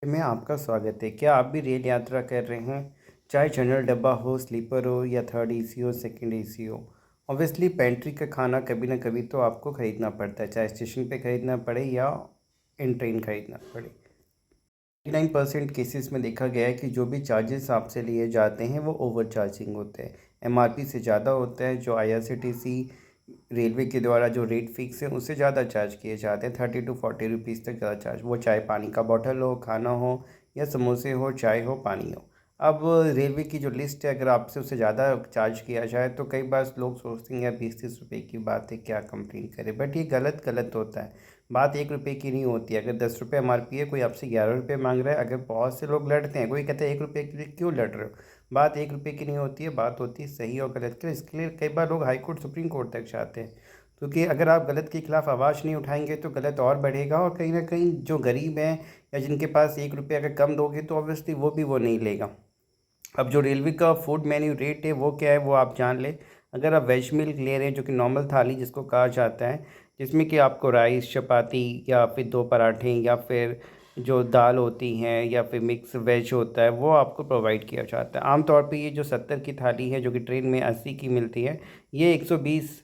में आपका स्वागत है। क्या आप भी रेल यात्रा कर रहे हैं? चाहे जनरल डब्बा हो, स्लीपर हो या थर्ड एसी हो, सेकंड एसी हो। ऑब्वियसली पेंट्री का खाना कभी ना कभी तो आपको ख़रीदना पड़ता है, चाहे स्टेशन पे ख़रीदना पड़े या इन ट्रेन ख़रीदना पड़े। 99% केसेस में देखा गया है कि जो भी चार्जेस आपसे लिए जाते हैं वो ओवर चार्जिंग होते हैं, एमआरपी से ज़्यादा होता है। जो आईआरसीटीसी रेलवे के द्वारा जो रेट फिक्स है उससे ज़्यादा चार्ज किए जाते हैं, 30 to 40 रुपीज़ तक ज़्यादा चार्ज, वो चाहे पानी का बॉटल हो, खाना हो या समोसे हो, चाय हो, पानी हो। अब रेलवे की जो लिस्ट है, अगर आपसे उससे ज़्यादा चार्ज किया जाए तो कई बार लोग सोचते हैं यार 20-30 रुपये की बात है, क्या कंप्लेन करें, बट ये गलत होता है। बात 1 रुपये की नहीं होती है। अगर 10 रुपये एमआरपी है, कोई आपसे 11 रुपये मांग रहा है, अगर बहुत से लोग लड़ते हैं, कोई कहता है 1 रुपये के लिए क्यों लड़ रहे हो। बात 1 रुपये की नहीं होती है, बात होती है सही और गलत की। इसके लिए कई बार लोग हाई कोर्ट, सुप्रीम कोर्ट तक जाते हैं, क्योंकि अगर आप गलत के खिलाफ आवाज़ नहीं उठाएंगे तो गलत और बढ़ेगा, और कहीं ना कहीं जो गरीब हैं या जिनके पास 1 रुपये अगर कम दोगे तो ऑब्वियसली वो नहीं लेगा। अब जो रेलवे का फूड मेन्यू रेट है वो क्या है वो आप जान लें। अगर आप वेज मील ले रहे हैं, जो कि नॉर्मल थाली जिसको कहा जाता है, जिसमें कि आपको राइस, चपाती या फिर 2 पराठे या फिर जो दाल होती हैं या फिर मिक्स वेज होता है, वो आपको प्रोवाइड किया जाता है। आमतौर पे ये जो 70 की थाली है, जो कि ट्रेन में 80 की मिलती है, ये 120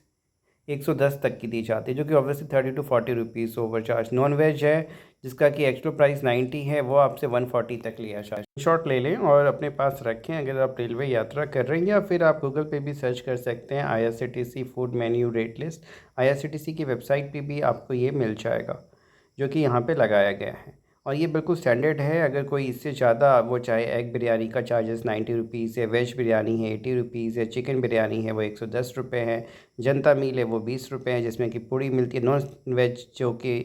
110 तक की दी जाती है, जो कि obviously 30 to 40 rupees over charge. Non veg है जिसका कि एक्स्ट्रा प्राइस 90 है, वो आपसे 140 तक लिया जाए। शॉट ले लें और अपने पास रखें अगर आप रेलवे यात्रा कर रहे हैं, या फिर आप गूगल पे भी सर्च कर सकते हैं IRCTC food menu rate list. IRCTC की वेबसाइट पे भी आपको ये मिल जाएगा, जो कि यहाँ पे लगाया गया है, और ये बिल्कुल स्टैंडर्ड है। अगर कोई इससे ज़्यादा, वो चाहे एग बिरयानी का चार्जेस 90 रुपीज़ है, वेज बिरयानी है 80 रुपीज़ है, चिकन बिरयानी है वो 110 रुपये है, जनता मील है वो 20 रुपये है, जिसमें कि पूरी मिलती है। नॉन वेज जो कि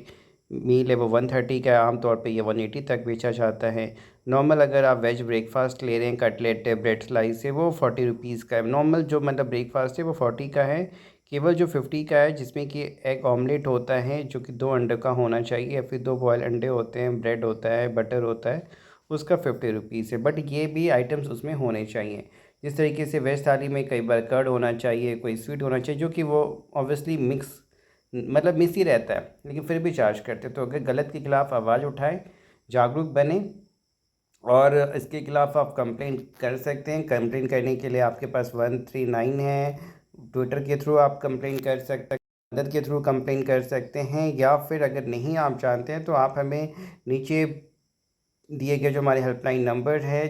मील है वो 130 का है, आमतौर पे ये 180 तक बेचा जाता है। नॉर्मल अगर आप वेज ब्रेकफास्ट ले रहे हैं, कटलेट है, ब्रेड स्लाइस है, वो 40 रुपीज़ का है। नॉर्मल जो मतलब ब्रेकफास्ट है वो 40 का है। केवल जो 50 का है, जिसमें कि एग ऑमलेट होता है, जो कि 2 अंडे का होना चाहिए, या फिर 2 बॉयल अंडे होते हैं, ब्रेड होता है, बटर होता है, उसका 50 रुपीज़ है। बट ये भी आइटम्स उसमें होने चाहिए। जिस तरीके से वेज थाली में कई बार कर्ड होना चाहिए, कोई स्वीट होना चाहिए, जो कि वो ऑब्वियसली मिस ही रहता है, लेकिन फिर भी चार्ज करते हैं। तो अगर गलत के खिलाफ आवाज़ उठाएं, जागरूक बने, और इसके खिलाफ आप कंप्लेन कर सकते हैं। कंप्लेन करने के लिए आपके पास 139 है। ट्विटर के थ्रू आप कंप्लेन कर सकते हैं, मदद के थ्रू कंप्लेन कर सकते हैं, या फिर अगर नहीं आप जानते हैं तो आप हमें नीचे दिए गए जो हमारे हेल्पलाइन नंबर है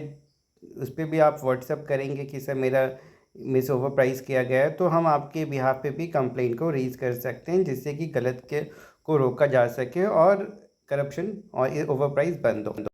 उस पर भी आप व्हाट्सअप करेंगे कि सर मेरे से ओवर प्राइस किया गया है, तो हम आपके बिहाफ पे भी कंप्लेन को रेज़ कर सकते हैं, जिससे कि गलत के को रोका जा सके और करप्शन और ओवर प्राइस बंद हो।